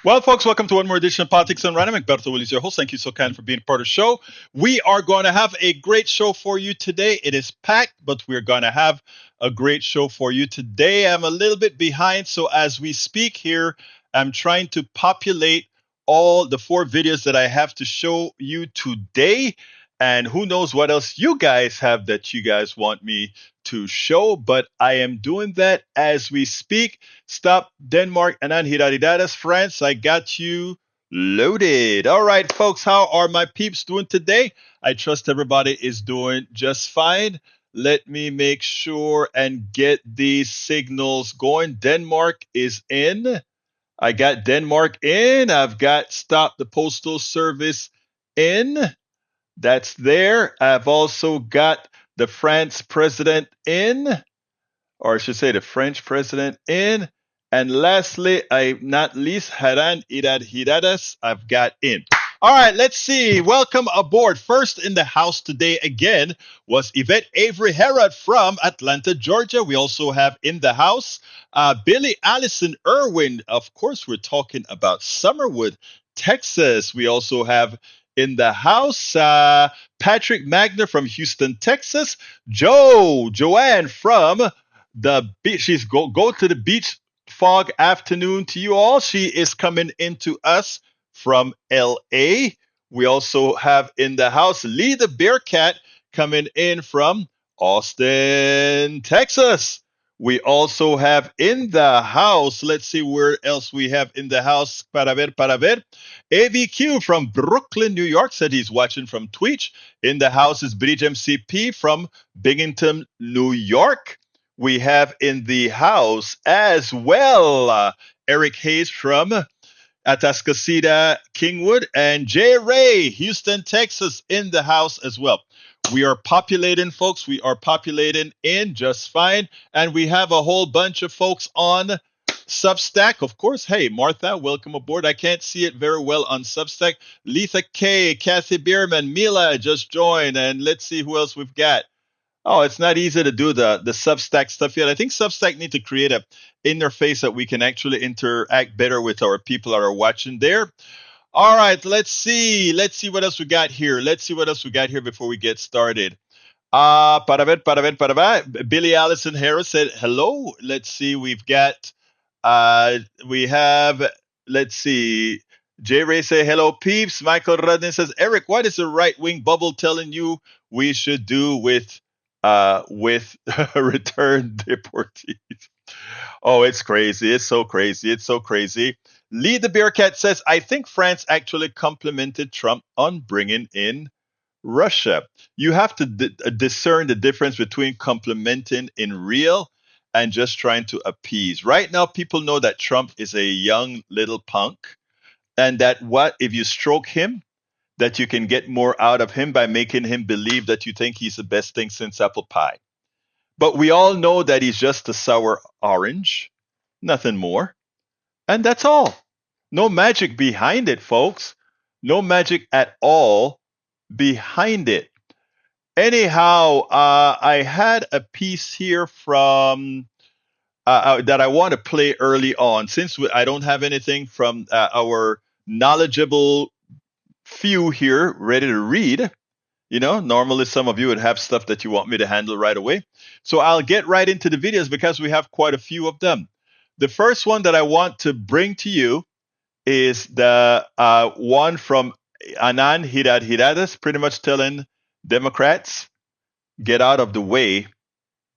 Well, folks, welcome to one more edition of Politics and Random. Egberto, Willies, your host. Thank you so kind for being part of the show. We are going to have a great show for you today. It is packed, but we're going to have a great show for you today. I'm a little bit behind, so as we speak here, I'm trying to populate all the 4 videos that I have to show you today. And who knows what else you guys have that you guys want me to show, but I am doing that as we speak. Stop Denmark, Anand Giridharadas, France. I got you loaded. All right, folks, how are my peeps doing today? I trust everybody is doing just fine. Let me make sure and get these signals going. Denmark is in. I got Denmark in. I've got Stop the Postal Service in. That's there. I've also got the France president in, or I should say the French president in. And lastly, not least, Anand Giridharadas, I've got in. All right, let's see. Welcome aboard. First in the house today again was Yvette Avery Herod from Atlanta, Georgia. We also have in the house Billy Allison Irwin. Of course, we're talking about Summerwood, Texas. We also have in the house Patrick Magner from Houston, Texas. Joanne from the beach. She's go to the beach. Fog afternoon to you all. She is coming into us from LA. We also have in the house Lee the Bearcat coming in from Austin, Texas. We also have in the house, let's see where else we have in the house. Para ver. AVQ from Brooklyn, New York said he's watching from Twitch. In the house is Bridge MCP from Binghamton, New York. We have in the house as well Eric Hayes from Atascocita, Kingwood, and Jay Ray, Houston, Texas, in the house as well. We are populating, folks. We are populating in just fine. And we have a whole bunch of folks on Substack. Of course, hey, Martha, welcome aboard. I can't see it very well on Substack. Letha K, Kathy Bierman, Mila just joined. And let's see who else we've got. Oh, it's not easy to do the Substack stuff yet. I think Substack need to create a interface that we can actually interact better with our people that are watching there. All right, let's see. Let's see what else we got here. Let's see what else we got here before we get started. Para ver. Billy Allison Harris said hello. Let's see. We've got we have, let's see. Jay Ray say hello, peeps. Michael Rudden says, Eric, what is the right-wing bubble telling you we should do with return deportees? Oh, it's crazy. It's so crazy. It's so crazy. Lee the Bearcat says, I think France actually complimented Trump on bringing in Russia. You have to discern the difference between complimenting in real and just trying to appease. Right now, people know that Trump is a young little punk, and that what if you stroke him, that you can get more out of him by making him believe that you think he's the best thing since apple pie. But we all know that he's just a sour orange, nothing more. And that's all. No magic behind it, folks. No magic at all behind it. Anyhow, I had a piece here from that I want to play early on. Since I don't have anything from our knowledgeable few here ready to read. You know, normally some of you would have stuff that you want me to handle right away. So I'll get right into the videos because we have quite a few of them. The first one that I want to bring to you is the one from Anand Giridharadas, pretty much telling Democrats, get out of the way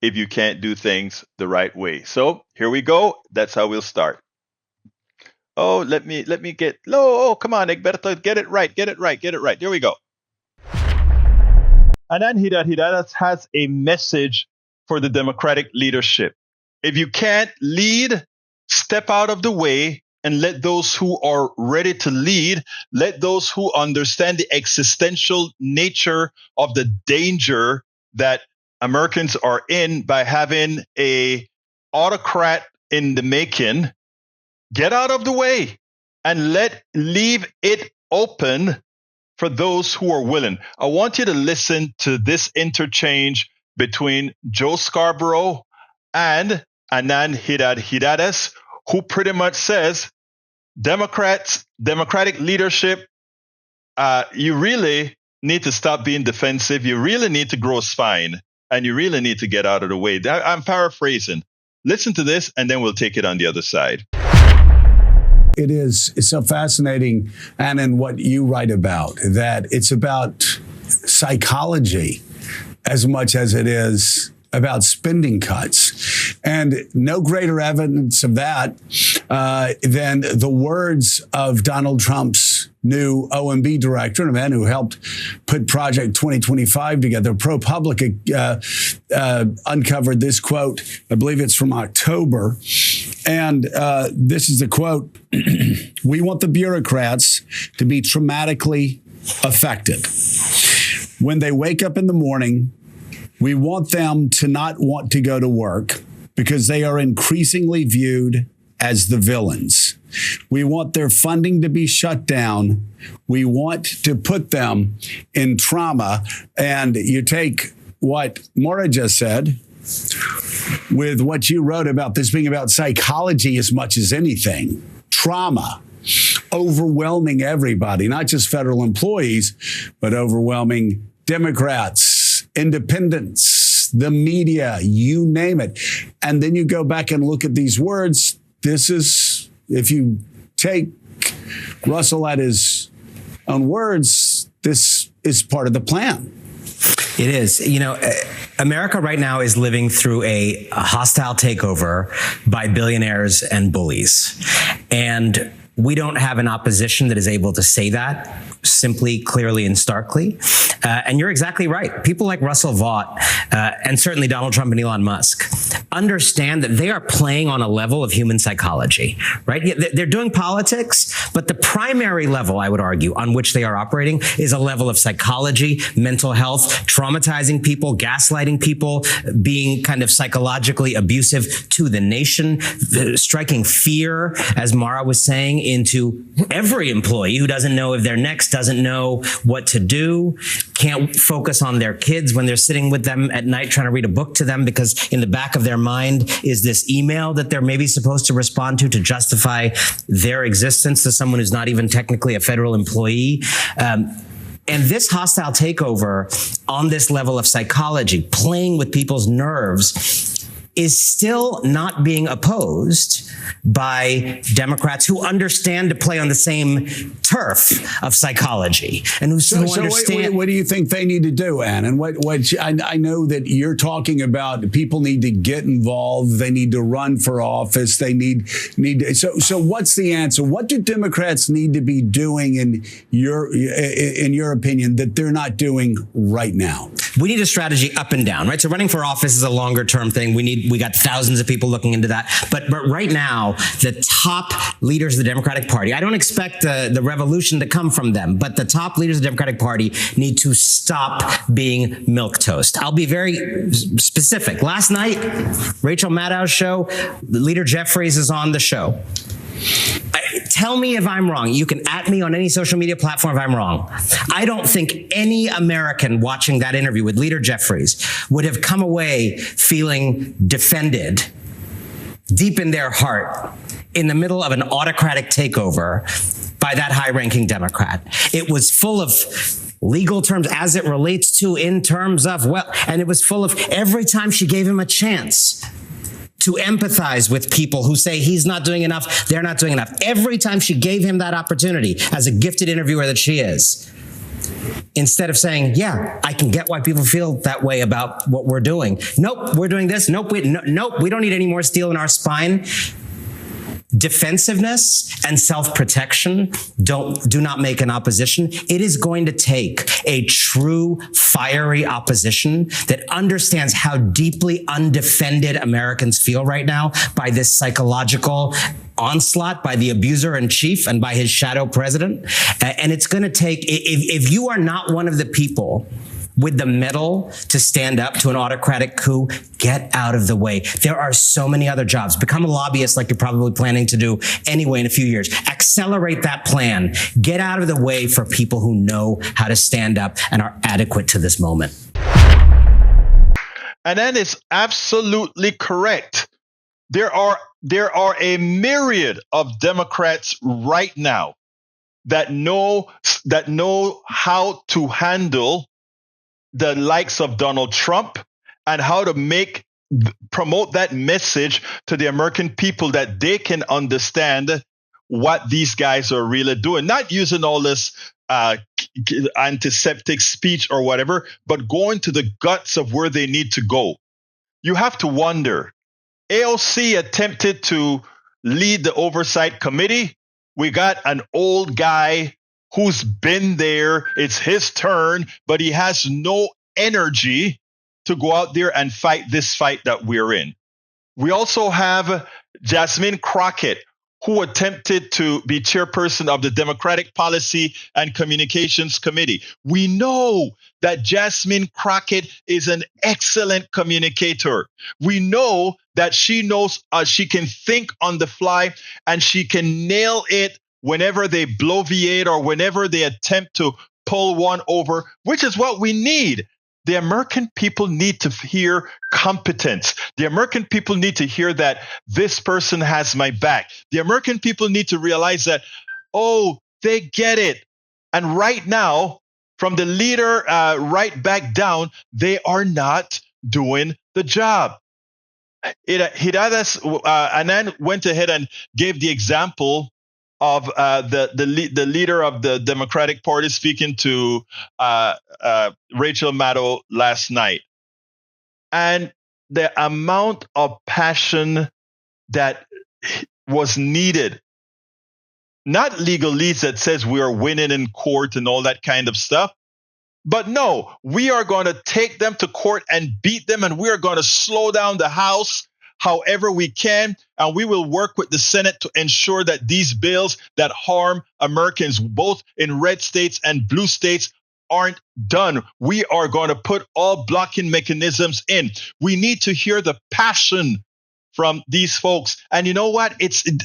if you can't do things the right way. So here we go. That's how we'll start. Oh, let me get low. Oh, come on, Egberto, get it right. There we go. Anand Giridharadas has a message for the Democratic leadership. If you can't lead, step out of the way and let those who are ready to lead, let those who understand the existential nature of the danger that Americans are in by having a autocrat in the making, get out of the way and leave it open for those who are willing. I want you to listen to this interchange between Joe Scarborough and Anand Giridharadas, who pretty much says, Democratic leadership, you really need to stop being defensive. You really need to grow spine, and you really need to get out of the way. I'm paraphrasing. Listen to this, and then we'll take it on the other side. It's so fascinating, Anand, what you write about, that it's about psychology as much as it is about spending cuts. And no greater evidence of that than the words of Donald Trump's new OMB director, a man who helped put Project 2025 together. ProPublica uncovered this quote. I believe it's from October. And this is the quote. "We want the bureaucrats to be traumatically affected. When they wake up in the morning, we want them to not want to go to work because they are increasingly viewed as the villains. We want their funding to be shut down. We want to put them in trauma." And you take what Maura just said with what you wrote about this being about psychology as much as anything. Trauma, overwhelming everybody, not just federal employees, but overwhelming Democrats, independents, the media, you name it. And then you go back and look at these words. This is, if you take Russell at his own words, this is part of the plan. It is. You know, America right now is living through a hostile takeover by billionaires and bullies. And we don't have an opposition that is able to say that simply, clearly, and starkly. And you're exactly right. People like Russell Vought and certainly Donald Trump and Elon Musk understand that they are playing on a level of human psychology, right? They're doing politics, but the primary level, I would argue, on which they are operating is a level of psychology, mental health, traumatizing people, gaslighting people, being kind of psychologically abusive to the nation, striking fear, as Maura was saying, into every employee who doesn't know if they're next, doesn't know what to do, can't focus on their kids when they're sitting with them at night trying to read a book to them because in the back of their mind is this email that they're maybe supposed to respond to justify their existence to someone who's not even technically a federal employee. And this hostile takeover on this level of psychology, playing with people's nerves, is still not being opposed by Democrats who understand to play on the same turf of psychology and who understand. What do you think they need to do, Ann? And I know that you're talking about people need to get involved. They need to run for office. They need to, so what's the answer? What do Democrats need to be doing in your opinion that they're not doing right now? We need a strategy up and down, right? So running for office is a longer term thing. We got thousands of people looking into that. But right now, the top leaders of the Democratic Party, I don't expect the revolution to come from them, but the top leaders of the Democratic Party need to stop being milquetoast. I'll be very specific. Last night, Rachel Maddow's show, Leader Jeffries is on the show. Tell me if I'm wrong. You can at me on any social media platform if I'm wrong. I don't think any American watching that interview with Leader Jeffries would have come away feeling defended deep in their heart in the middle of an autocratic takeover by that high-ranking Democrat. It was full of legal terms as it relates to in terms of, and it was full of every time she gave him a chance to empathize with people who say he's not doing enough, they're not doing enough. Every time she gave him that opportunity as a gifted interviewer that she is, instead of saying, yeah, I can get why people feel that way about what we're doing. Nope, we're doing this. Nope, we don't need any more steel in our spine. Defensiveness and self-protection do not make an opposition. It is going to take a true fiery opposition that understands how deeply undefended Americans feel right now by this psychological onslaught by the abuser in chief and by his shadow president. And it's going to take, if you are not one of the people with the mettle to stand up to an autocratic coup, get out of the way. There are so many other jobs. Become a lobbyist like you're probably planning to do anyway in a few years. Accelerate that plan. Get out of the way for people who know how to stand up and are adequate to this moment. And that is absolutely correct. there are a myriad of Democrats right now that know how to handle the likes of Donald Trump and how to promote that message to the American people that they can understand what these guys are really doing. Not using all this antiseptic speech or whatever, but going to the guts of where they need to go. You have to wonder. AOC attempted to lead the oversight committee. We got an old guy who's been there. It's his turn, but he has no energy to go out there and fight this fight that we're in. We also have Jasmine Crockett, who attempted to be chairperson of the Democratic Policy and Communications Committee. We know that Jasmine Crockett is an excellent communicator. We know that she knows she can think on the fly and she can nail it whenever they bloviate or whenever they attempt to pull one over, which is what we need. The American people need to hear competence. The American people need to hear that this person has my back. The American people need to realize that, oh, they get it. And right now, from the leader right back down, they are not doing the job. Anand went ahead and gave the example of the leader of the Democratic Party speaking to Rachel Maddow last night. And the amount of passion that was needed, not legalese that says we are winning in court and all that kind of stuff, but no, we are going to take them to court and beat them, and we are going to slow down the House however we can, and we will work with the Senate to ensure that these bills that harm Americans, both in red states and blue states, aren't done. We are going to put all blocking mechanisms in. We need to hear the passion from these folks. And you know what?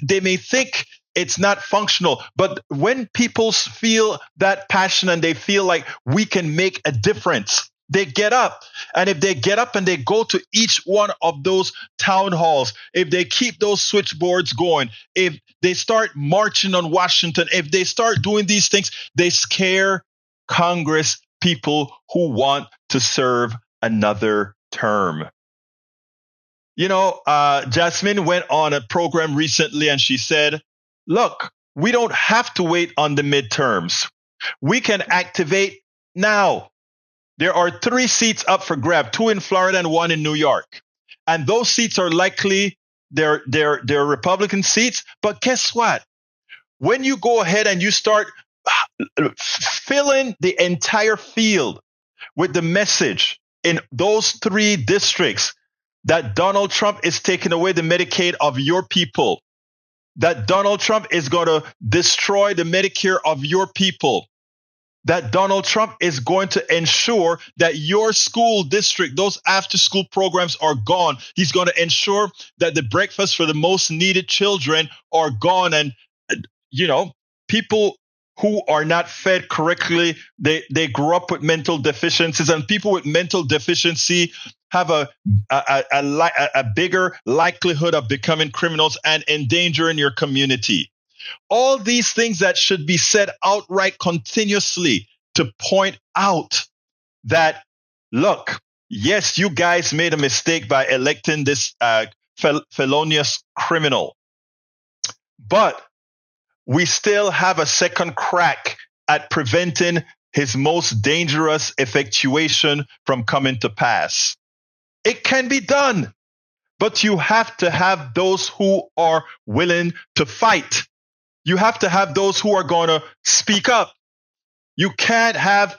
They may think it's not functional, but when people feel that passion and they feel like we can make a difference, they get up. And if they get up and they go to each one of those town halls, if they keep those switchboards going, if they start marching on Washington, if they start doing these things, they scare Congress people who want to serve another term. You know, Jasmine went on a program recently and she said, look, we don't have to wait on the midterms. We can activate now. There are 3 seats up for grab, 2 in Florida and 1 in New York. And those seats are likely they're Republican seats. But guess what? When you go ahead and you start filling the entire field with the message in those 3 districts that Donald Trump is taking away the Medicaid of your people, that Donald Trump is going to destroy the Medicare of your people, that Donald Trump is going to ensure that your school district, those after-school programs are gone. He's going to ensure that the breakfast for the most needed children are gone. And, you know, people who are not fed correctly, they grow up with mental deficiencies, and people with mental deficiency have a bigger likelihood of becoming criminals and endangering your community. All these things that should be said outright continuously to point out that, look, yes, you guys made a mistake by electing this felonious criminal, but we still have a second crack at preventing his most dangerous effectuation from coming to pass. It can be done, but you have to have those who are willing to fight. You have to have those who are going to speak up. You can't have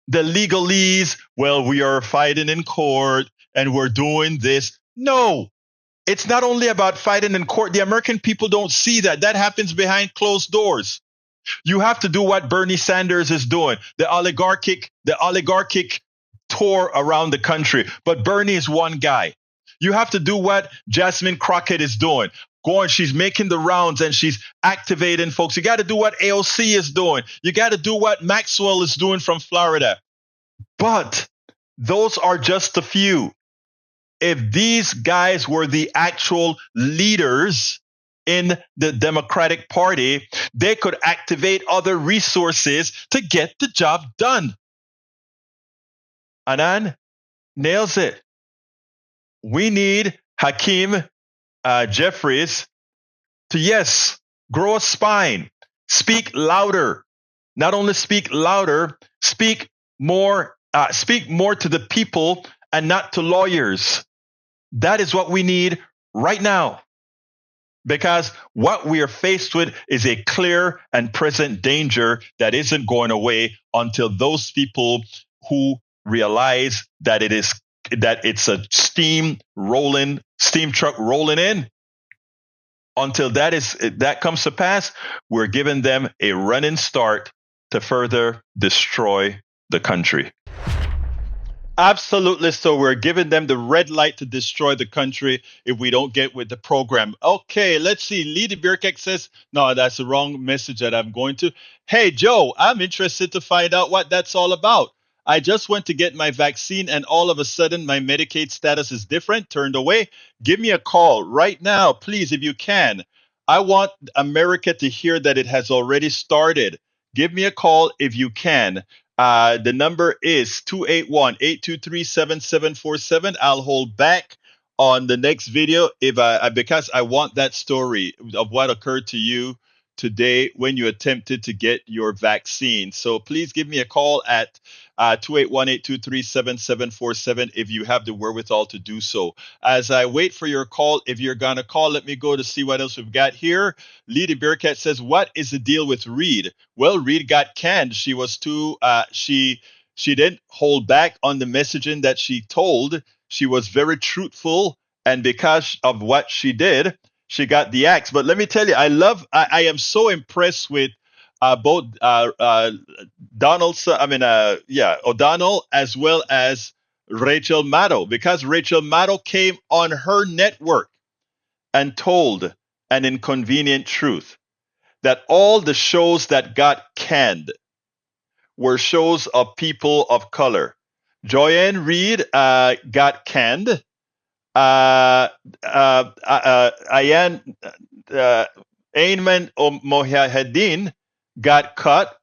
the legalese, well, we are fighting in court and we're doing this. No, it's not only about fighting in court. The American people don't see that. That happens behind closed doors. You have to do what Bernie Sanders is doing, the oligarchic tour around the country. But Bernie is one guy. You have to do what Jasmine Crockett is doing. She's making the rounds and she's activating folks. You got to do what AOC is doing. You got to do what Maxwell is doing from Florida. But those are just a few. if these guys were the actual leaders in the Democratic Party, they could activate other resources to get the job done. Anand nails it. We need Hakeem Jeffries to, yes, grow a spine, speak louder. Not only speak louder, speak more to the people and not to lawyers. That is what we need right now. Because what we are faced with is a clear and present danger that isn't going away until those people who realize that it's a steam truck rolling in. Until that comes to pass, we're giving them a running start to further destroy the country. Absolutely. So we're giving them the red light to destroy the country if we don't get with the program. Okay, let's see. Lady Birkek says, no, that's the wrong message that I'm going to. Hey, Joe, I'm interested to find out what that's all about. I just went to get my vaccine and all of a sudden my Medicaid status is different, turned away. Give me a call right now, please, if you can. I want America to hear that it has already started. Give me a call if you can. The number is 281-823-7747. I'll hold back on the next video because I want that story of what occurred to you today when you attempted to get your vaccine. So please give me a call at 281-823-7747 if you have the wherewithal to do so. As I wait for your call, if you're going to call, let me go to see what else we've got here. Lady Bearcat says, what is the deal with Reed? Well, Reed got canned. She was too, she didn't hold back on the messaging that she told. She was very truthful. And because of what she did, she got the axe. But let me tell you, I am so impressed with both O'Donnell as well as Rachel Maddow, because Rachel Maddow came on her network and told an inconvenient truth that all the shows that got canned were shows of people of color. Joyanne Reed got canned. Ayman Mohyeddin got cut,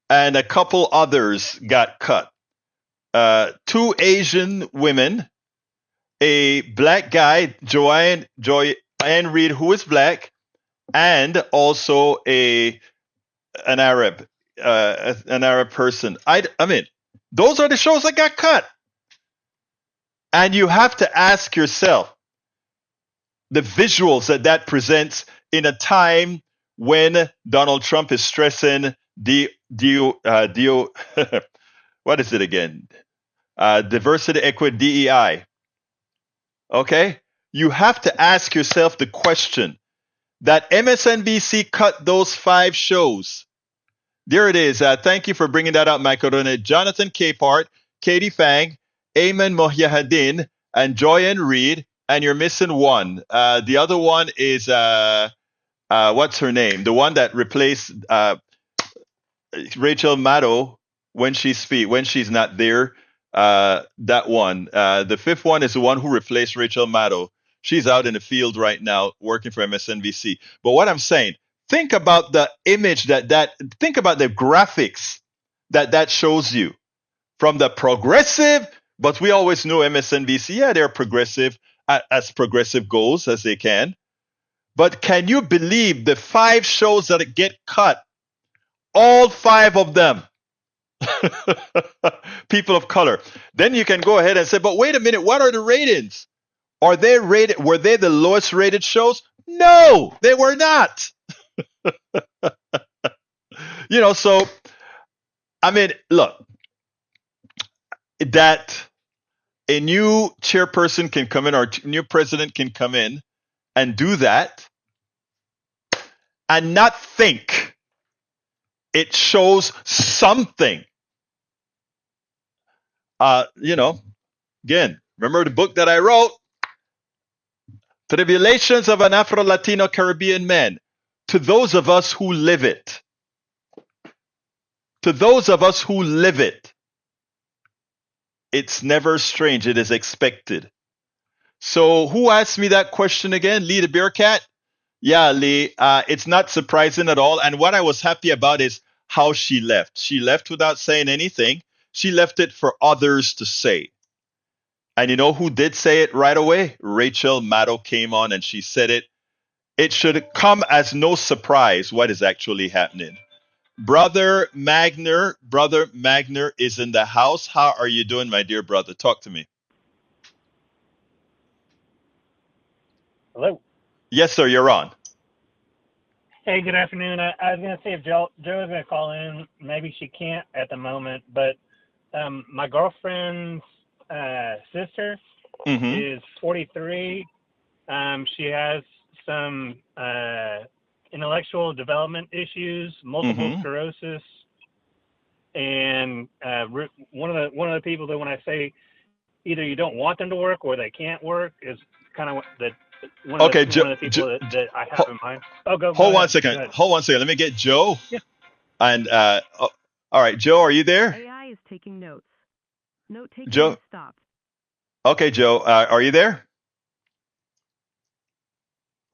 and a couple others got cut. Two Asian women, a black guy, Joyanne Reed, who is black, and also an Arab person. I mean, those are the shows that got cut. And you have to ask yourself the visuals that presents in a time when Donald Trump is stressing what is it again? Diversity, equity, DEI. Okay? You have to ask yourself the question that MSNBC cut those 5 shows. There it is. Thank you for bringing that up, Michael. Jonathan Capehart, Katie Fang, Ayman Mohyeddin, and Joyanne Reed, and you're missing one. The other one is what's her name? The one that replaced Rachel Maddow when she's not there. That one. The 5th one is the one who replaced Rachel Maddow. She's out in the field right now working for MSNBC. But what I'm saying, think about the image think about the graphics that shows you from the progressive. But we always know MSNBC, yeah, they're progressive, as progressive goes as they can. But can you believe the 5 shows that get cut? All 5 of them, people of color. Then you can go ahead and say, but wait a minute, what are the ratings? Were they the lowest rated shows? No, they were not. So, I mean, look, that a new chairperson can come in or new president can come in and do that and not think it shows something. Again, remember the book that I wrote, Tribulations of an Afro-Latino Caribbean Man. To those of us who live it. To those of us who live it. It's never strange. It is expected. So who asked me that question again? Lee the Bearcat? Yeah, Lee. It's not surprising at all. And what I was happy about is how she left. She left without saying anything. She left it for others to say. And you know who did say it right away? Rachel Maddow came on and she said it. It should come as no surprise what is actually happening. Brother Magner is in the house. How are you doing, my dear brother? Talk to me. Hello. Yes, sir, you're on. Hey, good afternoon. I was going to say if Joe is going to call in, maybe she can't at the moment, but my girlfriend's sister Mm-hmm. is 43. She has some intellectual development issues, multiple Mm-hmm. sclerosis, and one of the people that when I say either you don't want them to work or they can't work is kind of the Okay, one of the people that I have ho- in mind. Oh, go hold one ahead. Go second. ahead. Hold one second. Let me get Joe. Yeah. And all right, Joe, are you there? AI is taking notes. Note taking Joe. has stopped. Okay, Joe, are you there?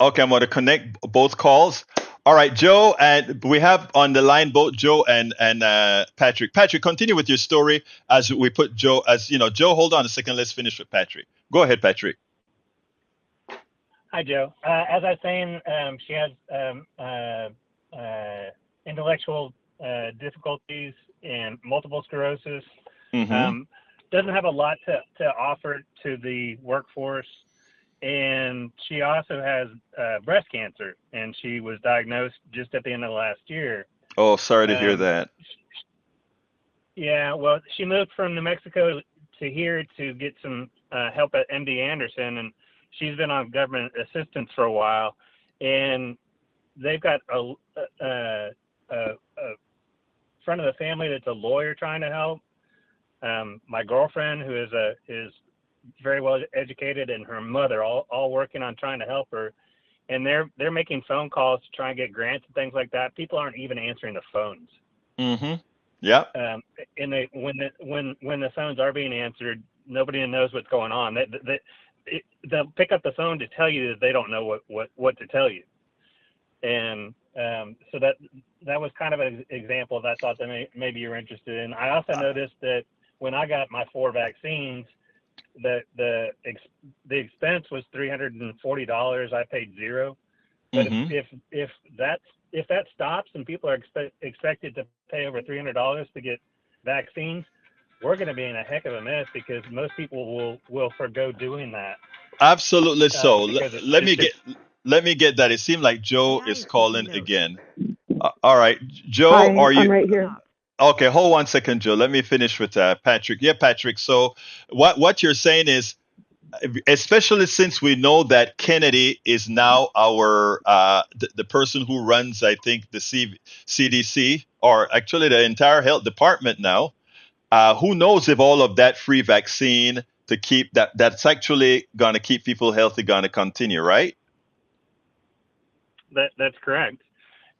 Okay, I'm going to connect both calls. All right, Joe, and we have on the line both Joe and Patrick. Patrick, continue with your story as we put Joe as you know. Joe, hold on a second. Let's finish with Patrick. Go ahead, Patrick. Hi, Joe. As I was saying, she has intellectual difficulties and multiple sclerosis. Mm-hmm. Doesn't have a lot to offer to the workforce. And she also has breast cancer, and she was diagnosed just at the end of last year. Oh, sorry to hear Um, that. yeah, well, she moved from New Mexico to here to get some help at MD Anderson, and she's been on government assistance for a while. And they've got a friend of the family that's a lawyer trying to help. My girlfriend, who is very well educated, and her mother, all working on trying to help her. And they're making phone calls to try and get grants and things like that. People aren't even answering the phones. Mm-hmm. Yeah. And when the phones are being answered, nobody knows what's going on. They'll pick up the phone to tell you that they don't know what to tell you. And so that was kind of an example that I thought that maybe you're interested in. I also noticed that when I got my 4 vaccines, the expense was $340. I paid $0. But Mm-hmm. if that stops and people are expected to pay over $300 to get vaccines, we're going to be in a heck of a mess because most people will forgo doing that. Absolutely. So Because let me get that. It seemed like Joe AI is is calling taking notes. again. All right, Joe, Hi, are I'm you right here. Stopped. okay? Hold 1 second, Joe. Let me finish with Patrick. Yeah, Patrick. So what you're saying is, especially since we know that Kennedy is now our the person who runs, I think, the CDC, or actually the entire health department now. Who knows if all of that free vaccine to keep that's actually going to keep people healthy going to continue, right? that's correct.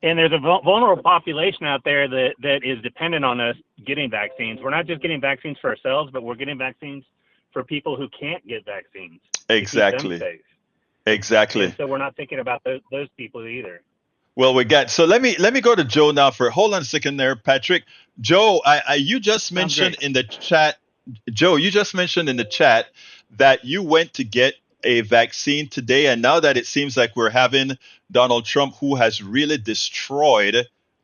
And there's a vulnerable population out there that is dependent on us getting vaccines. We're not just getting vaccines for ourselves, but we're getting vaccines for people who can't get vaccines to keep them Exactly. safe. And Exactly. so we're not thinking about those people either. Well, we got so let me go to Joe now for hold on a second there, Patrick. Joe, you just Sounds mentioned great. in the chat, Joe, you just mentioned in the chat that you went to get a vaccine today, and now that it seems like we're having Donald Trump, who has really destroyed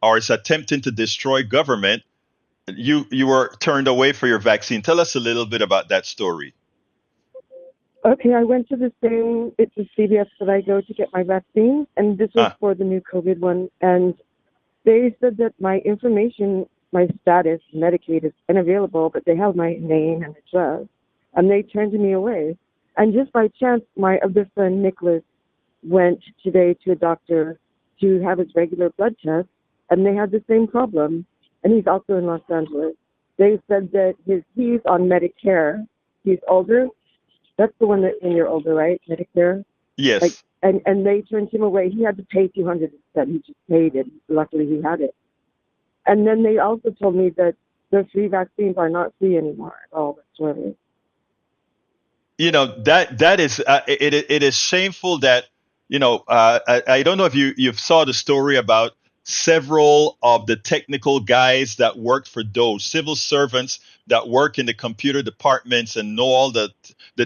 or is attempting to destroy government, you were turned away for your vaccine. Tell us a little bit about that story. Okay, I went to it's a CVS that I go to get my vaccine, and this was Ah, for the new COVID one. And they said that my information, my status, Medicaid is unavailable, but they have my name and address, and they turned me away. And just by chance, my other friend Nicholas went today to a doctor to have his regular blood test, and they had the same problem. And he's also in Los Angeles. They said that he's on Medicare. He's older. That's the one that when you're older, right? Medicare. Like, yes. and they turned him away. He had to pay $200 instead. He just paid it. Luckily, he had it. And then they also told me that the free vaccines are not free anymore at all whatsoever. that is it is shameful that I don't know if you've saw the story about several of the technical guys that work for those civil servants that work in the computer departments and know all the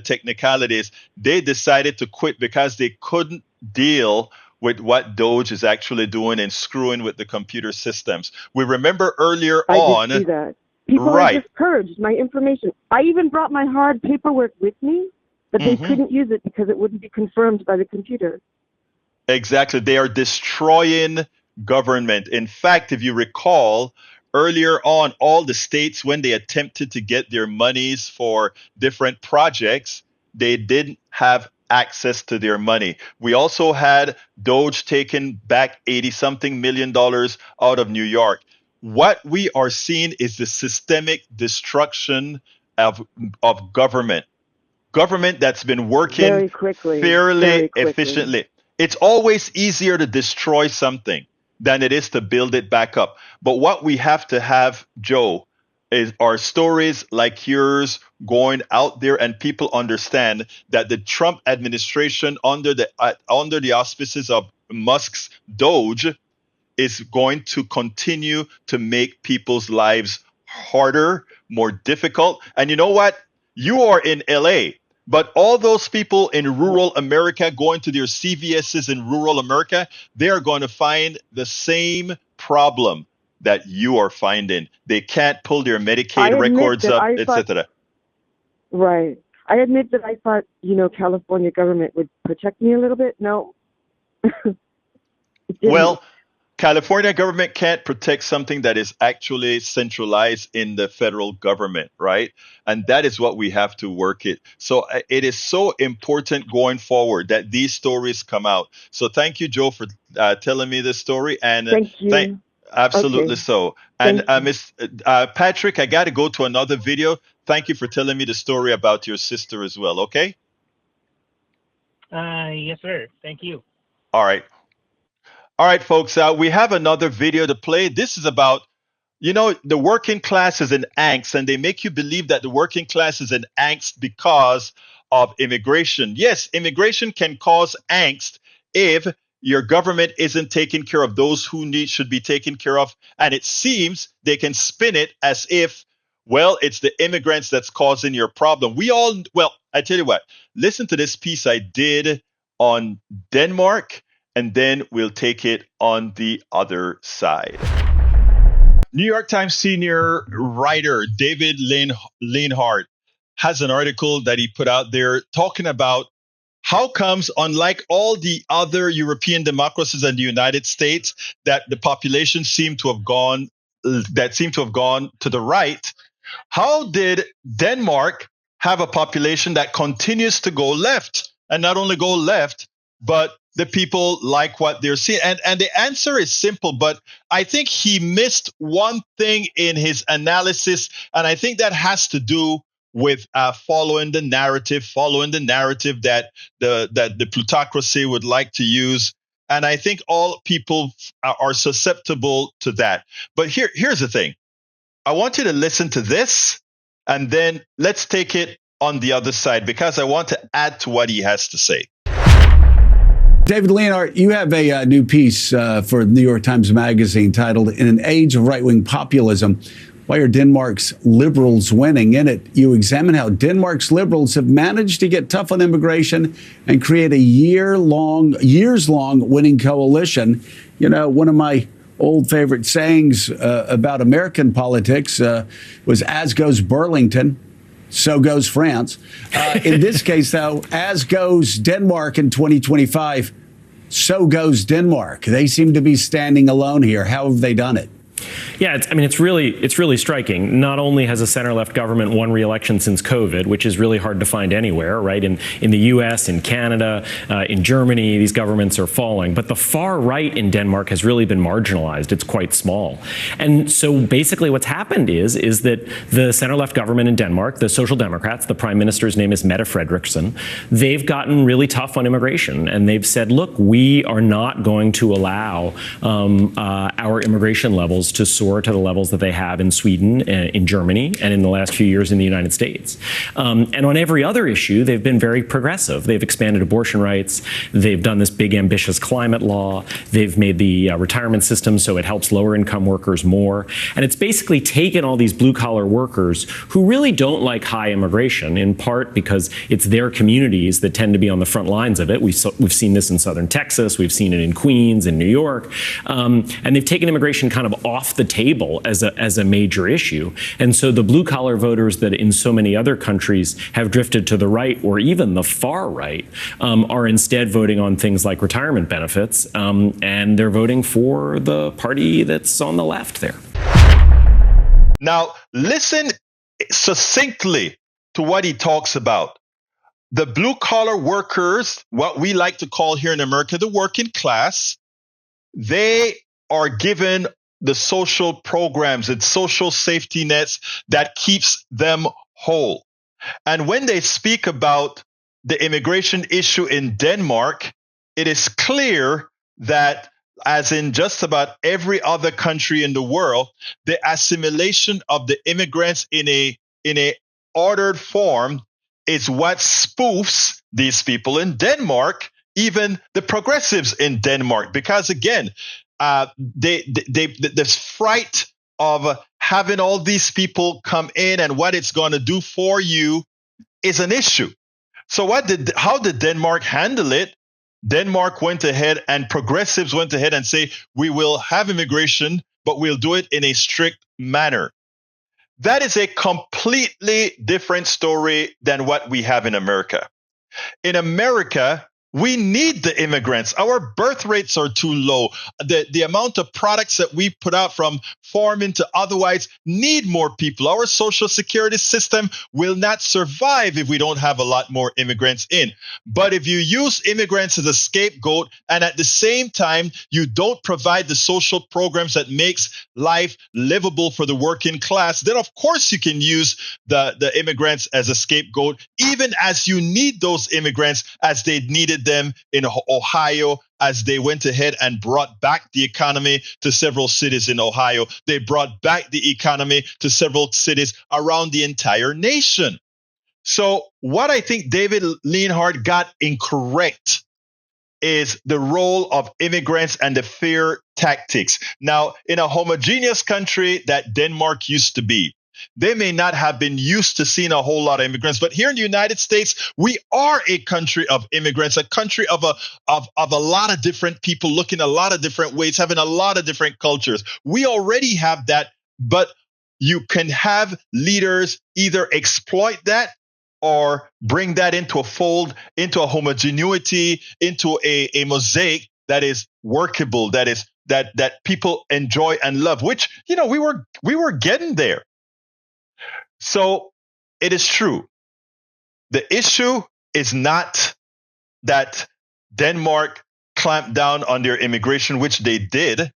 technicalities. They decided to quit because they couldn't deal with what Doge is actually doing and screwing with the computer systems. We remember earlier on. I did see that. People Right. are just purged my information. I even brought my hard paperwork with me, but they couldn't use it because it wouldn't be confirmed by the computer. Exactly. They are destroying government. In fact, if you recall, earlier on, all the states, when they attempted to get their monies for different projects, they didn't have access to their money. We also had Doge taking back 80 something million dollars out of New York. What we are seeing is the systemic destruction of government. Government that's been working Very quickly. fairly Very quickly. efficiently. It's always easier to destroy something than it is to build it back up. But what we have to have, Joe, is our stories like yours going out there and people understand that the Trump administration under the auspices of Musk's Doge is going to continue to make people's lives harder, more difficult. And you know what? You are in LA, but all those people in rural America going to their CVS's in rural America, they are going to find the same problem that you are finding. They can't pull their Medicaid records up, etc. Right. I admit that I thought, California government would protect me a little bit. No. It didn't. Well, California government can't protect something that is actually centralized in the federal government, right? And that is what we have to work it. So it is so important going forward that these stories come out. So thank you, Joe, for telling me this story. And Thank you. absolutely Okay. so. And Miss Patrick, I got to go to another video. Thank you for telling me the story about your sister as well. Okay. Yes, sir. Thank you. All right. All right, folks, we have another video to play. This is about, the working class is in angst, and they make you believe that the working class is in angst because of immigration. Yes, immigration can cause angst if your government isn't taking care of those who should be taken care of. And it seems they can spin it as if, well, it's the immigrants that's causing your problem. I tell you what, listen to this piece I did on Denmark, and then we'll take it on the other side. New York Times senior writer David Leonhardt has an article that he put out there talking about how comes, unlike all the other European democracies and the United States, that the population seem to have gone to the right, how did Denmark have a population that continues to go left? And not only go left, but the people like what they're seeing. And the answer is simple, but I think he missed one thing in his analysis. And I think that has to do with following the narrative that the plutocracy would like to use. And I think all people are susceptible to that. But here's the thing. I want you to listen to this, and then let's take it on the other side, because I want to add to what he has to say. David Leonhardt, you have a new piece for New York Times Magazine titled "In an Age of Right-Wing Populism, Why Are Denmark's Liberals Winning?" In it, you examine how Denmark's liberals have managed to get tough on immigration and create a years-long winning coalition. One of my old favorite sayings about American politics was, as goes Burlington, so goes France. In this case, though, as goes Denmark in 2025, so goes Denmark. They seem to be standing alone here. How have they done it? Yeah, it's really striking. Not only has a center-left government won re-election since COVID, which is really hard to find anywhere, right? In the U.S., in Canada, in Germany, these governments are falling. But the far right in Denmark has really been marginalized. It's quite small. And so basically what's happened is that the center-left government in Denmark, the Social Democrats, the prime minister's name is Mette Frederiksen, they've gotten really tough on immigration. And they've said, look, we are not going to allow our immigration levels levels to soar to the levels that they have in Sweden, in Germany, and in the last few years in the United States. And on every other issue, they've been very progressive. They've expanded abortion rights. They've done this big, ambitious climate law. They've made the retirement system so it helps lower income workers more. And it's basically taken all these blue collar workers who really don't like high immigration, in part because it's their communities that tend to be on the front lines of it. We've seen this in southern Texas. We've seen it in Queens, in New York. And they've taken immigration kind of off the table as a major issue. And so the blue collar voters that in so many other countries have drifted to the right or even the far right are instead voting on things like retirement benefits. And they're voting for the party that's on the left there. Now, listen succinctly to what he talks about. The blue-collar workers, what we like to call here in America the working class, they are given the social programs and social safety nets that keeps them whole. And when they speak about the immigration issue in Denmark, it is clear that, as in just about every other country in the world, the assimilation of the immigrants in a ordered form is what spoofs these people in Denmark, even the progressives in Denmark, because again, this fright of having all these people come in and what it's going to do for you is an issue. So how did Denmark handle it? Denmark went ahead and progressives went ahead and say, we will have immigration, but we'll do it in a strict manner. That is a completely different story than what we have in America. In America, we need the immigrants. Our birth rates are too low. The amount of products that we put out from farming to otherwise need more people. Our social security system will not survive if we don't have a lot more immigrants in. But if you use immigrants as a scapegoat and at the same time you don't provide the social programs that makes life livable for the working class, then of course you can use the immigrants as a scapegoat, even as you need those immigrants as they needed them in Ohio, as they went ahead and brought back the economy to several cities in Ohio. They brought back the economy to several cities around the entire nation. So what I think David Leonhardt got incorrect is the role of immigrants and the fear tactics. Now, in a homogeneous country that Denmark used to be, they may not have been used to seeing a whole lot of immigrants, but here in the United States, we are a country of immigrants, a country of a lot of different people looking a lot of different ways, having a lot of different cultures. We already have that, but you can have leaders either exploit that or bring that into a fold, into a homogeneity, into a mosaic that is workable, that people enjoy and love, which, we were getting there. So it is true. The issue is not that Denmark clamped down on their immigration, which they did.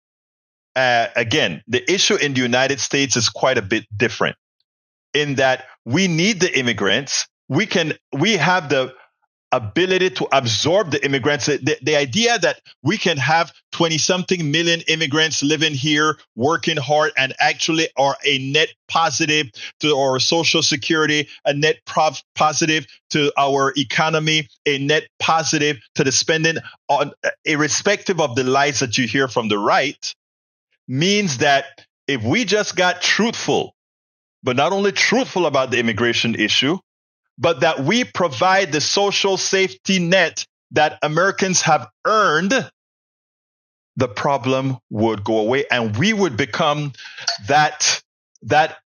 Again, the issue in the United States is quite a bit different in that we need the immigrants. We have the ability to absorb the immigrants. The idea that we can have 20-something million immigrants living here, working hard, and actually are a net positive to our social security, a net positive to our economy, a net positive to the spending, on irrespective of the lies that you hear from the right, means that if we just got truthful, but not only truthful about the immigration issue, but that we provide the social safety net that Americans have earned, the problem would go away and we would become that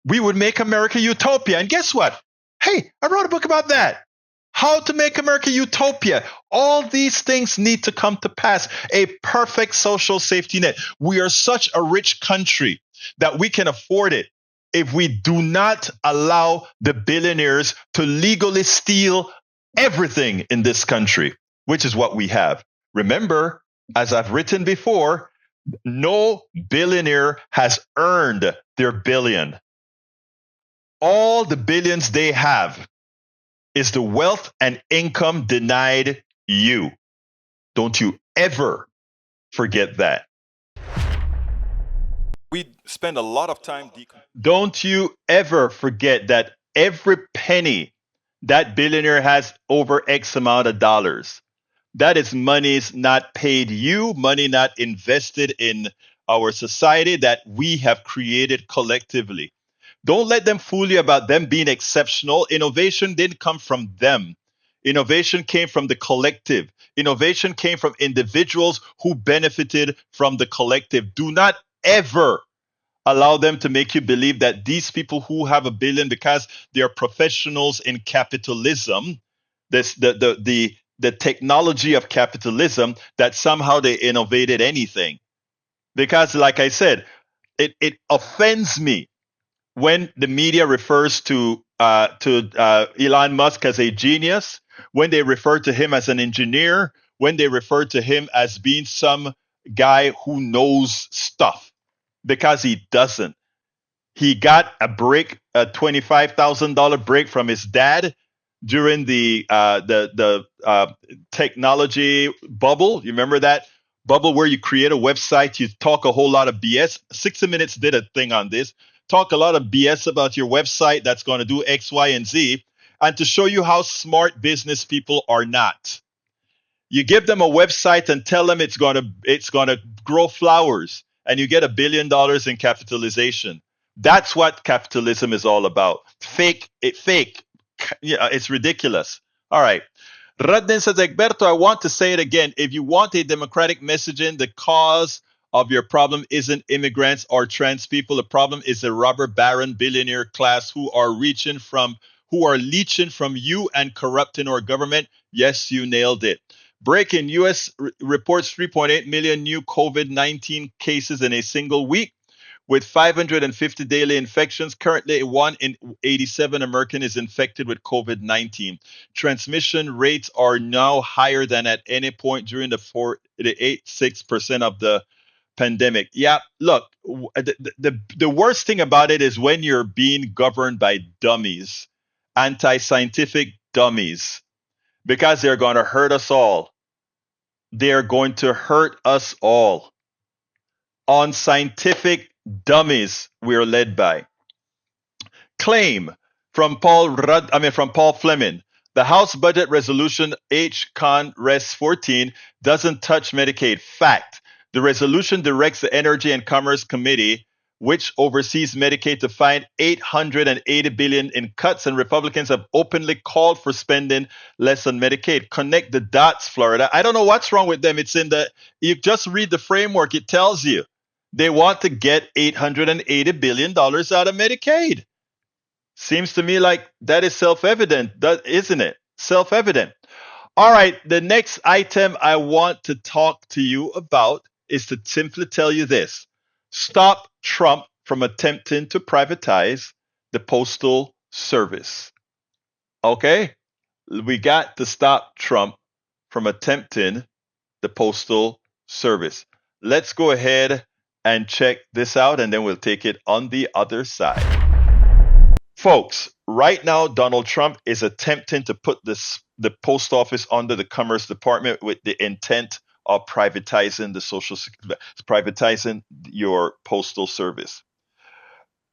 we would make America utopia. And guess what? Hey, I wrote a book about that. How to make America utopia. All these things need to come to pass. A perfect social safety net. We are such a rich country that we can afford it. If we do not allow the billionaires to legally steal everything in this country, which is what we have. Remember, as I've written before, no billionaire has earned their billion. All the billions they have is the wealth and income denied you. Don't you ever forget that. We spend a lot of time. Don't you ever forget that every penny that billionaire has over X amount of dollars, that is monies not paid you, money not invested in our society that we have created collectively. Don't let them fool you about them being exceptional. Innovation didn't come from them. Innovation came from the collective. Innovation came from individuals who benefited from the collective. Do not ever allow them to make you believe that these people who have a billion because they are professionals in capitalism, this the technology of capitalism, that somehow they innovated anything. Because like I said, it offends me when the media refers to Elon Musk as a genius, when they refer to him as an engineer, when they refer to him as being some guy who knows stuff, because he doesn't. He got a break, a $25,000 break from his dad during the technology bubble. You remember that bubble where you create a website, you talk a whole lot of BS. 60 Minutes did a thing on this. Talk a lot of BS about your website that's going to do X, Y, and Z, and to show you how smart business people are not. You give them a website and tell them it's gonna grow flowers, and you get $1 billion in capitalization. That's what capitalism is all about. Fake. Yeah, it's ridiculous. All right. Radden says, Egberto, I want to say it again. If you want a democratic messaging, the cause of your problem isn't immigrants or trans people. The problem is the robber baron billionaire class who are leeching from you and corrupting our government. Yes, you nailed it. Breaking: U.S. reports 3.8 million new COVID-19 cases in a single week, with 550 daily infections. Currently, 1 in 87 American is infected with COVID-19. Transmission rates are now higher than at any point during the 86% of the pandemic. Yeah, look, the worst thing about it is when you're being governed by dummies, anti-scientific dummies, because they're going to hurt us all. They're going to hurt us all. On scientific dummies we're led by. Claim from Paul Fleming. The House Budget Resolution H. Con Res 14 doesn't touch Medicaid. Fact. The resolution directs the Energy and Commerce Committee, which oversees Medicaid, to find $880 billion in cuts, and Republicans have openly called for spending less on Medicaid. Connect the dots, Florida. I don't know what's wrong with them. You just read the framework, it tells you. They want to get $880 billion out of Medicaid. Seems to me like that is self-evident, isn't it? Self-evident. All right, the next item I want to talk to you about is to simply tell you this. Stop Trump from attempting to privatize the Postal Service. Okay? We got to stop Trump from attempting the Postal Service. Let's go ahead and check this out, and then we'll take it on the other side. Folks, right now, Donald Trump is attempting to put the post office under the Commerce Department with the intent of privatizing privatizing your postal service.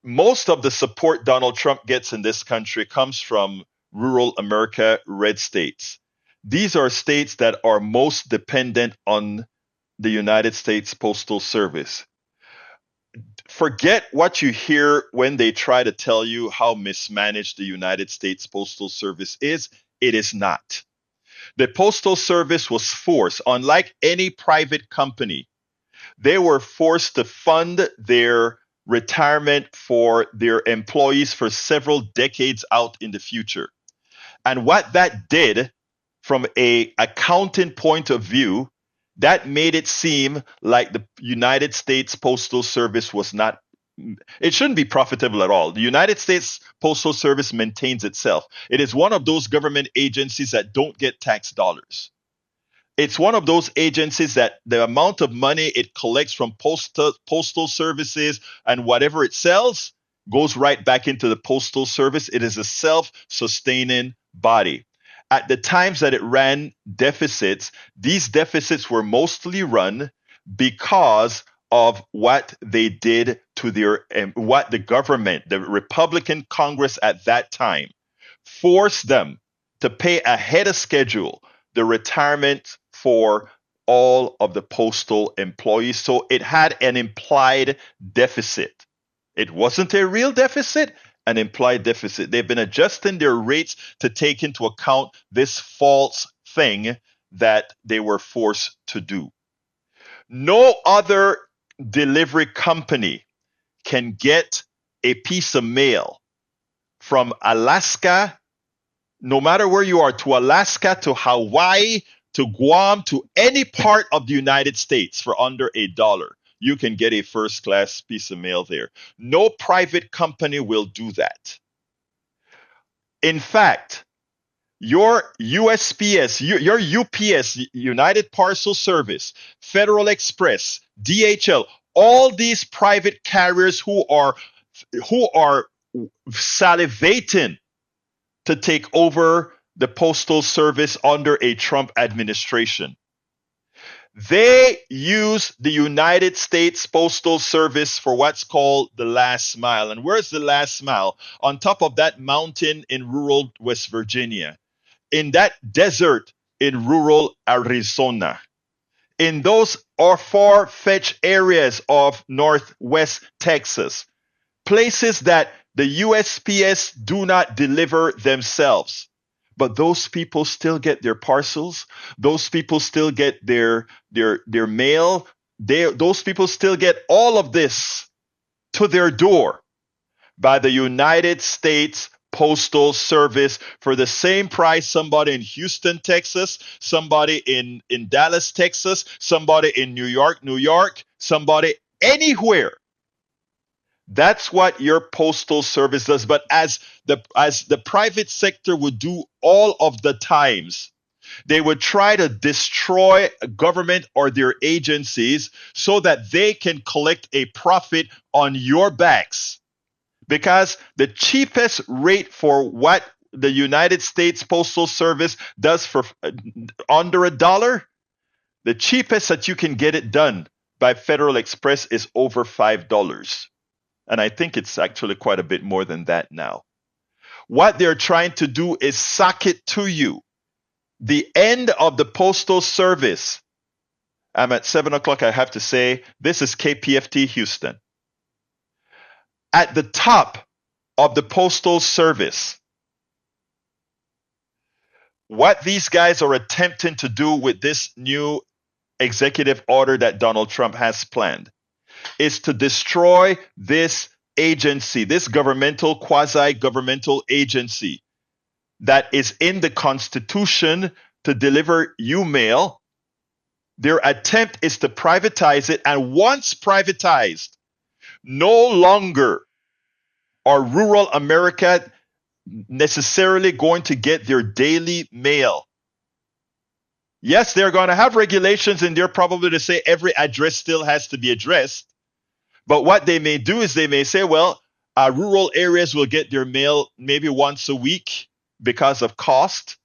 Most of the support Donald Trump gets in this country comes from rural America, red states. These are states that are most dependent on the United States Postal Service. Forget what you hear when they try to tell you how mismanaged the United States Postal Service is. It is not. The Postal Service was forced, unlike any private company, they were forced to fund their retirement for their employees for several decades out in the future. And what that did, from an accounting point of view, that made it seem like the United States Postal Service it shouldn't be profitable at all. The United States Postal Service maintains itself. It is one of those government agencies that don't get tax dollars. It's one of those agencies that the amount of money it collects from postal services and whatever it sells goes right back into the Postal Service. It is a self-sustaining body. At the times that it ran deficits, these deficits were mostly run because of what they did to their what the government, the Republican Congress at that time, forced them to pay ahead of schedule the retirement for all of the postal employees. So it had an implied deficit. It wasn't a real deficit, an implied deficit. They've been adjusting their rates to take into account this false thing that they were forced to do. No other delivery company can get a piece of mail from Alaska, no matter where you are, to Alaska, to Hawaii, to Guam, to any part of the United States for under $1. You can get a first class piece of mail there. No private company will do that. In fact, your USPS, your UPS, United Parcel Service, Federal Express, DHL, all these private carriers who are salivating to take over the Postal Service under a Trump administration. They use the United States Postal Service for what's called the last mile. And where's the last mile? On top of that mountain in rural West Virginia, in that desert in rural Arizona, in those far-fetched areas of Northwest Texas, places that the USPS do not deliver themselves. But those people still get their parcels. Those people still get their mail. Those people still get all of this to their door by the United States Postal Service for the same price somebody in Houston, Texas, somebody in Dallas, Texas, somebody in New York, somebody anywhere. That's what your postal service does. But as the private sector would do all of the times, they would try to destroy a government or their agencies so that they can collect a profit on your backs. Because the cheapest rate for what the United States Postal Service does for under $1, the cheapest that you can get it done by Federal Express is over $5. And I think it's actually quite a bit more than that now. What they're trying to do is sock it to you. The end of the Postal Service. I'm at 7 o'clock, I have to say, this is KPFT Houston. At the top of the Postal Service, what these guys are attempting to do with this new executive order that Donald Trump has planned is to destroy this agency, this governmental, quasi-governmental agency that is in the Constitution to deliver you mail. Their attempt is to privatize it, and once privatized, no longer are rural America necessarily going to get their daily mail. Yes, they're going to have regulations in there probably to say every address still has to be addressed. But what they may do is they may say, well, rural areas will get their mail maybe once a week because of cost,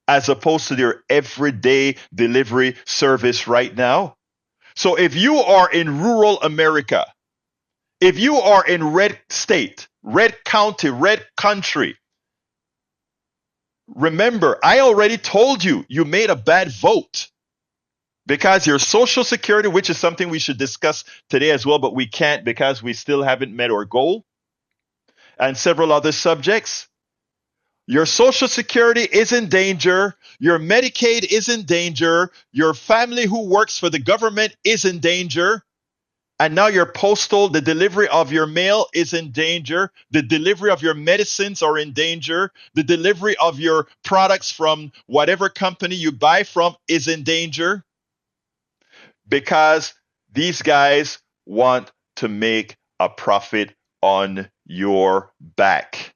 as opposed to their everyday delivery service right now. So if you are in rural America, if you are in red state, red county, red country, remember, I already told you, you made a bad vote. Because your Social Security, which is something we should discuss today as well, but we can't because we still haven't met our goal, and several other subjects. Your Social Security is in danger. Your Medicaid is in danger. Your family who works for the government is in danger. And now your postal, the delivery of your mail is in danger. The delivery of your medicines are in danger. The delivery of your products from whatever company you buy from is in danger. Because these guys want to make a profit on your back.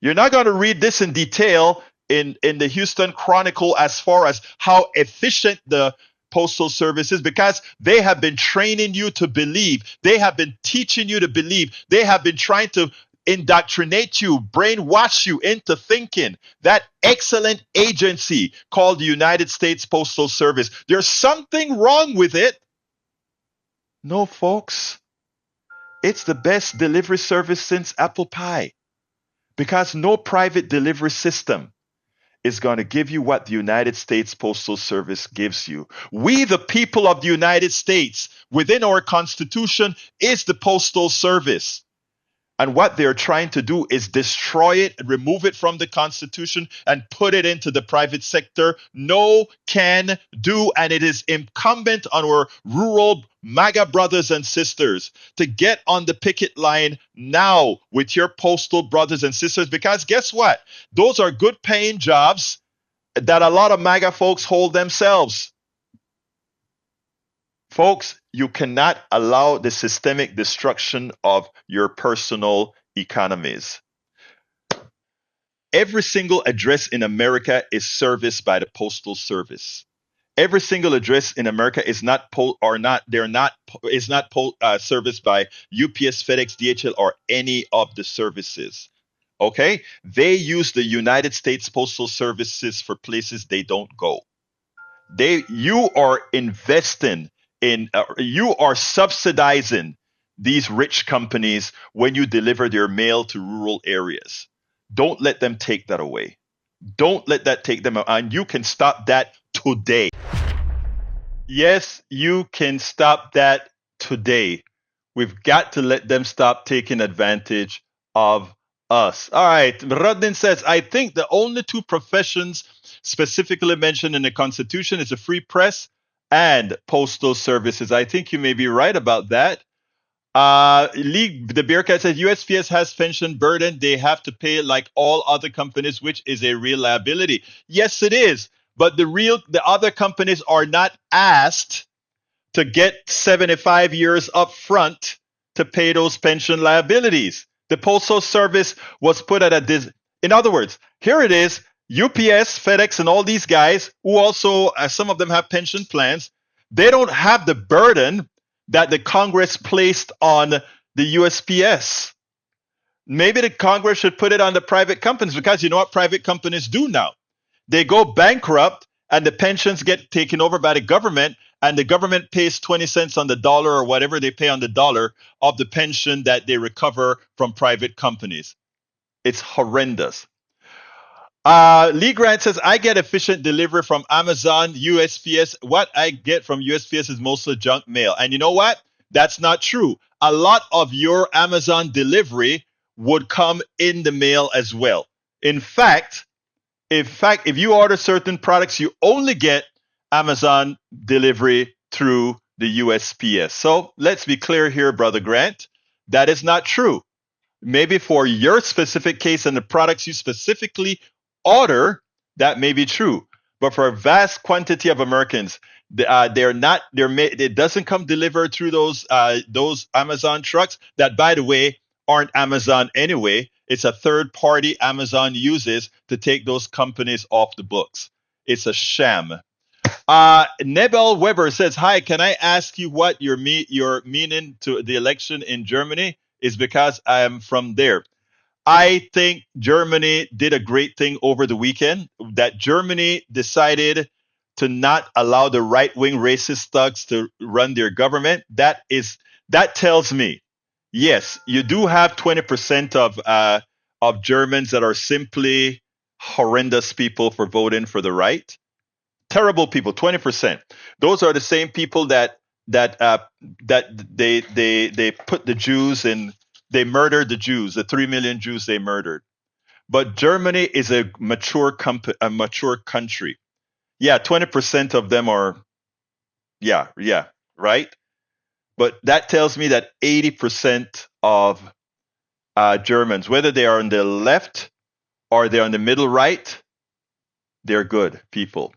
You're not going to read this in detail in the Houston Chronicle as far as how efficient the Postal Service is, because they have been training you to believe. They have been teaching you to believe. They have been trying to indoctrinate you, brainwash you into thinking that excellent agency called the United States Postal Service, there's something wrong with it. No, folks. It's the best delivery service since apple pie because no private delivery system is going to give you what the United States Postal Service gives you. We, the people of the United States, within our Constitution, is the Postal Service. And what they're trying to do is destroy it, remove it from the Constitution, and put it into the private sector. No can do. And it is incumbent on our rural MAGA brothers and sisters to get on the picket line now with your postal brothers and sisters, because guess what? Those are good paying jobs that a lot of MAGA folks hold themselves. Folks, you cannot allow the systemic destruction of your personal economies. Every single address in America is serviced by the Postal Service. Every single address in America is not serviced by UPS, FedEx, DHL, or any of the services. Okay, they use the United States Postal Services for places they don't go. You are investing you are subsidizing these rich companies when you deliver their mail to rural areas. Don't let them take that away. Don't let that take them out. And you can stop that today. Yes, you can stop that today. We've got to let them stop taking advantage of us. All right. Rodnin says, I think the only two professions specifically mentioned in the Constitution is the free press and postal services. I think you may be right about that. The Bearcat says USPS has pension burden. They have to pay like all other companies, which is a real liability. Yes, it is. But the other companies are not asked to get 75 years up front to pay those pension liabilities. The Postal Service was put at in other words, here it is. UPS, FedEx, and all these guys who also, some of them have pension plans, they don't have the burden that the Congress placed on the USPS. Maybe the Congress should put it on the private companies, because you know what private companies do now? They go bankrupt and the pensions get taken over by the government, and the government pays 20 cents on the dollar or whatever they pay on the dollar of the pension that they recover from private companies. It's horrendous. Lee Grant says, I get efficient delivery from Amazon, USPS. What I get from USPS is mostly junk mail. And you know what? That's not true. A lot of your Amazon delivery would come in the mail as well. In fact, if you order certain products, you only get Amazon delivery through the USPS. So let's be clear here, Brother Grant. That is not true. Maybe for your specific case and the products you specifically order, that may be true, but for a vast quantity of Americans, it doesn't come delivered through those Amazon trucks that, by the way, aren't Amazon anyway. It's a third party Amazon uses to take those companies off the books. It's a sham. Nebel Weber says, hi, can I ask you what your meaning to the election in Germany is, because I am from there. I think Germany did a great thing over the weekend, that Germany decided to not allow the right-wing racist thugs to run their government. That tells me, yes, you do have 20% of Germans that are simply horrendous people for voting for the right. Terrible people, 20%. Those are the same people that they put the Jews in. They murdered the Jews, the 3 million Jews they murdered. But Germany is a mature country. Yeah, 20% of them are, right? But that tells me that 80% of Germans, whether they are on the left or they're on the middle right, they're good people.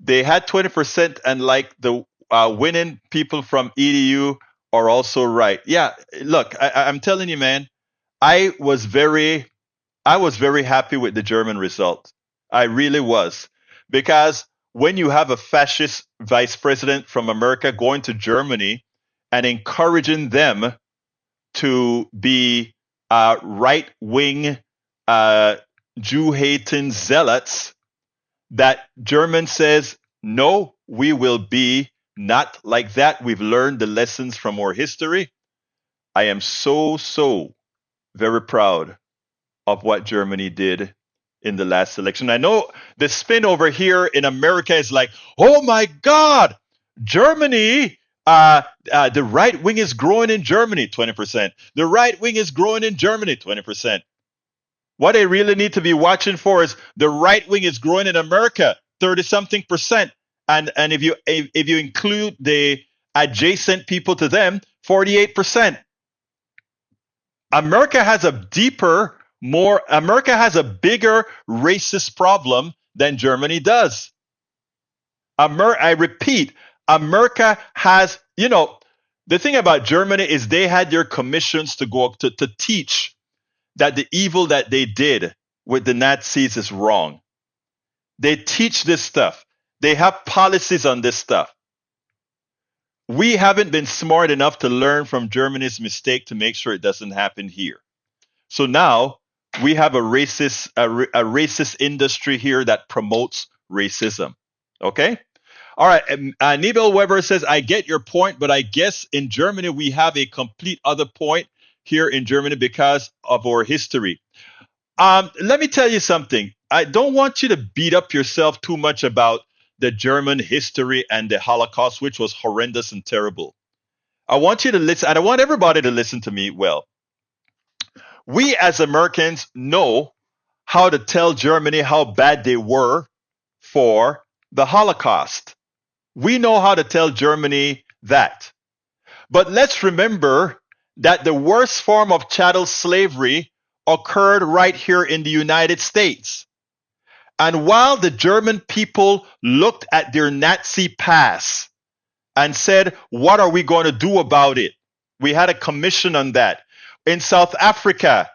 They had 20%, and like the winning people from EDU are also right. Yeah, look, I'm telling you, man, I was very happy with the German result. I really was. Because when you have a fascist vice president from America going to Germany and encouraging them to be right-wing Jew-hating zealots, that German says, no, we will be not like that. We've learned the lessons from our history. I am so very proud of what Germany did in the last election. I know the spin over here in America is like, oh my God, Germany, the right wing is growing in Germany, 20%. The right wing is growing in Germany, 20%. What they really need to be watching for is the right wing is growing in America, 30-something%. And if you include the adjacent people to them, 48%. America has a bigger racist problem than Germany does. I repeat, America has, the thing about Germany is they had their commissions to go up to teach that the evil that they did with the Nazis is wrong. They teach this stuff. They have policies on this stuff. We haven't been smart enough to learn from Germany's mistake to make sure it doesn't happen here. So now we have a racist industry here that promotes racism. Okay? All right. Nibel Weber says, I get your point, but I guess in Germany we have a complete other point here in Germany because of our history. Let me tell you something. I don't want you to beat up yourself too much about the German history and the Holocaust, which was horrendous and terrible. I want you to listen, and I want everybody to listen to me well. We as Americans know how to tell Germany how bad they were for the Holocaust. We know how to tell Germany that. But let's remember that the worst form of chattel slavery occurred right here in the United States. And while the German people looked at their Nazi past and said, what are we going to do about it? We had a commission on that. In South Africa,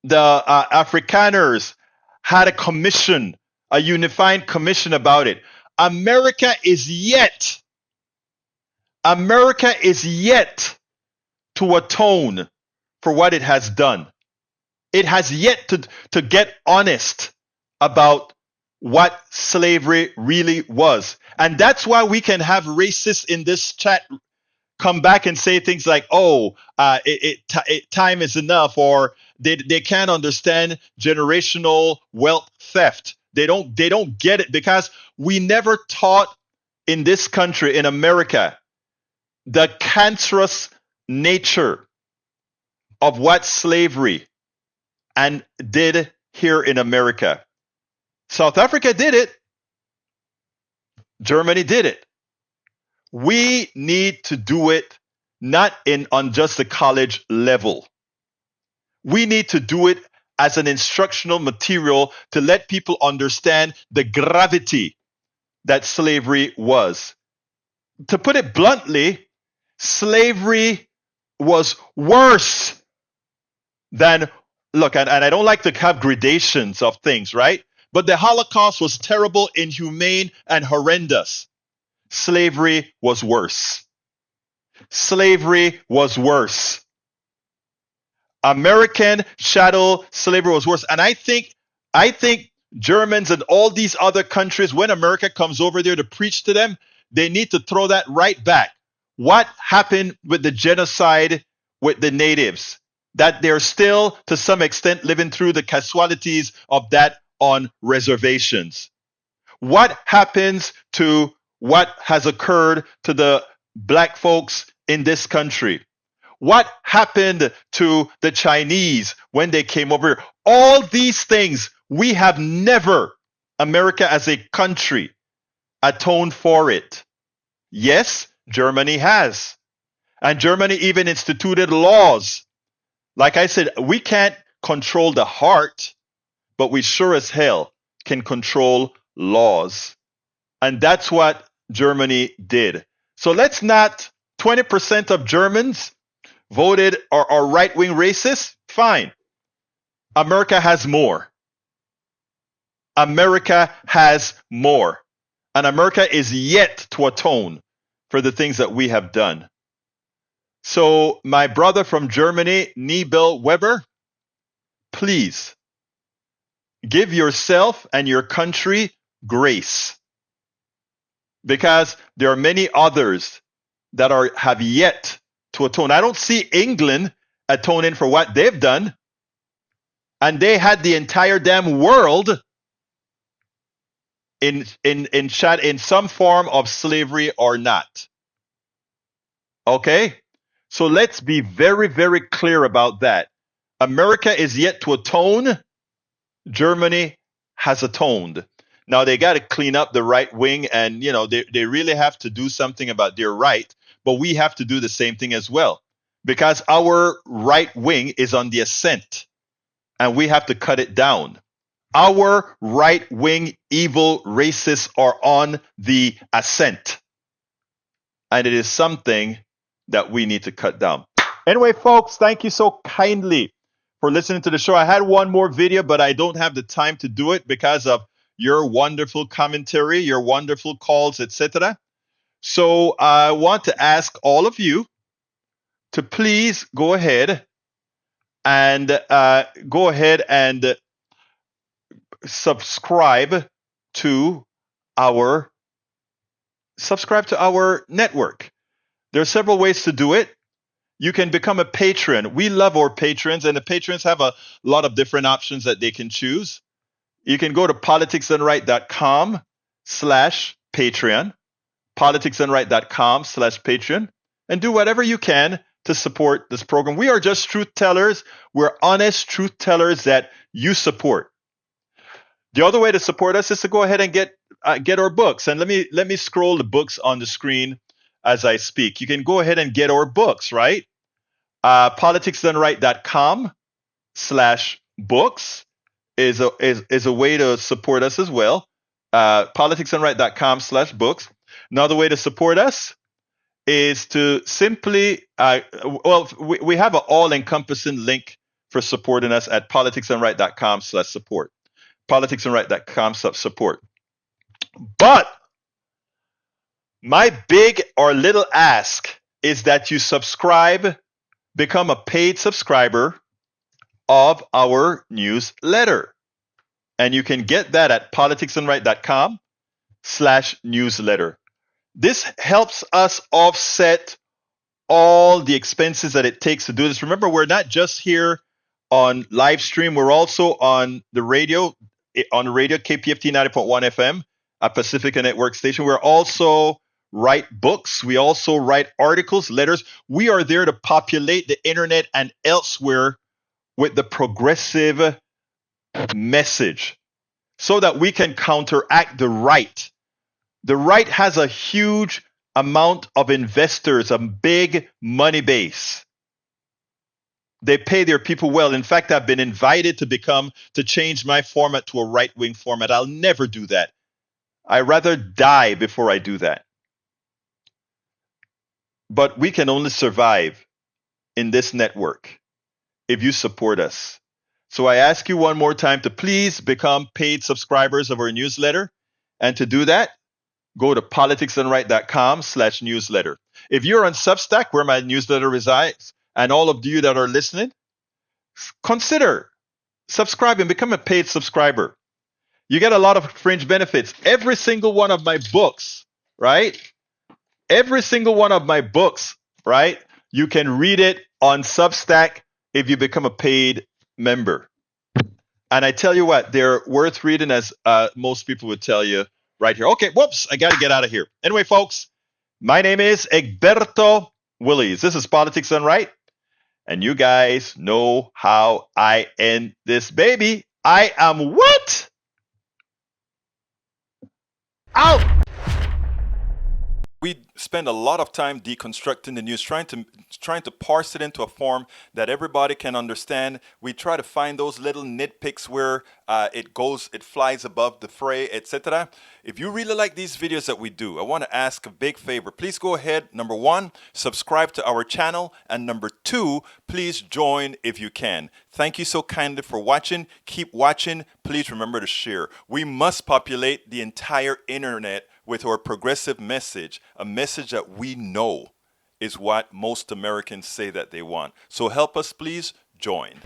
the Afrikaners had a commission, a unified commission about it. America is yet to atone for what it has done. It has yet to get honest about what slavery really was. And that's why we can have racists in this chat come back and say things like, time is enough, or they can't understand generational wealth theft. They don't get it because we never taught in this country, in America, the cancerous nature of what slavery and did here in America. South Africa did it. Germany did it. We need to do it not on just the college level. We need to do it as an instructional material to let people understand the gravity that slavery was. To put it bluntly, slavery was worse than, look, and I don't like to have gradations of things, right? But the Holocaust was terrible, inhumane, and horrendous. Slavery was worse. Slavery was worse. American chattel slavery was worse. And I think Germans and all these other countries, when America comes over there to preach to them, they need to throw that right back. What happened with the genocide with the natives? That they're still, to some extent, living through the casualties of that on reservations. What happens to what has occurred to the black folks in this country? What happened to the Chinese when they came over here? All these things, we have never, America as a country, atoned for it. Yes, Germany has. And Germany even instituted laws. Like I said, we can't control the heart, but we sure as hell can control laws. And that's what Germany did. So let's not, 20% of Germans voted are right-wing racists. Fine. America has more. America has more. And America is yet to atone for the things that we have done. So my brother from Germany, Nibel Weber, please give yourself and your country grace, because there are many others that have yet to atone. I don't see England atoning for what they've done. And they had the entire damn world in some form of slavery or not. Okay? So let's be very, very clear about that. America is yet to atone. Germany has atoned. Now they got to clean up the right wing, and they really have to do something about their right, but we have to do the same thing as well, because our right wing is on the ascent and we have to cut it down. Our right wing evil racists are on the ascent, and it is something that we need to cut down. Anyway, folks, thank you so kindly for listening to the show. I had one more video, but I don't have the time to do it because of your wonderful commentary, your wonderful calls, etc. So I want to ask all of you to please go ahead and subscribe to our network. There are several ways to do it. You can become a patron. We love our patrons, and the patrons have a lot of different options that they can choose. You can go to politicsdoneright.com/Patreon, politicsdoneright.com/Patreon, and do whatever you can to support this program. We are just truth tellers. We're honest truth tellers that you support. The other way to support us is to go ahead and get our books. And let me scroll the books on the screen as I speak. You can go ahead and get our books, right? politicsdoneright.com/books is a way to support us as well. politicsdoneright.com/books. Another way to support us is to simply, we have an all-encompassing link for supporting us at politicsdoneright.com/support. politicsdoneright.com/support. But my big or little ask is that you become a paid subscriber of our newsletter. And you can get that at politicsdoneright.com/newsletter. This helps us offset all the expenses that it takes to do this. Remember, we're not just here on live stream. We're also on the radio, KPFT 90.1 FM, a Pacifica Network station. We're also write books. We also write articles, letters. We are there to populate the internet and elsewhere with the progressive message so that we can counteract the right. The right has a huge amount of investors, a big money base. They pay their people well. In fact, I've been invited to change my format to a right-wing format. I'll never do that. I'd rather die before I do that. But we can only survive in this network if you support us. So I ask you one more time to please become paid subscribers of our newsletter. And to do that, go to politicsdoneright.com/newsletter. If you're on Substack, where my newsletter resides, and all of you that are listening, consider subscribing, become a paid subscriber. You get a lot of fringe benefits. Every single one of my books, right? Every single one of my books, right? You can read it on Substack if you become a paid member. And I tell you what, they're worth reading, as most people would tell you right here. Okay, whoops, I got to get out of here. Anyway, folks, my name is Egberto Willies. This is Politics Done Right. And you guys know how I end this baby. I am what? Out! We spend a lot of time deconstructing the news, trying to parse it into a form that everybody can understand. We try to find those little nitpicks where it flies above the fray, etc. If you really like these videos that we do, I want to ask a big favor. Please go ahead, number one, subscribe to our channel, and number two, please join if you can. Thank you so kindly for watching. Keep watching. Please remember to share. We must populate the entire internet with our progressive message, a message that we know is what most Americans say that they want. So help us, please join.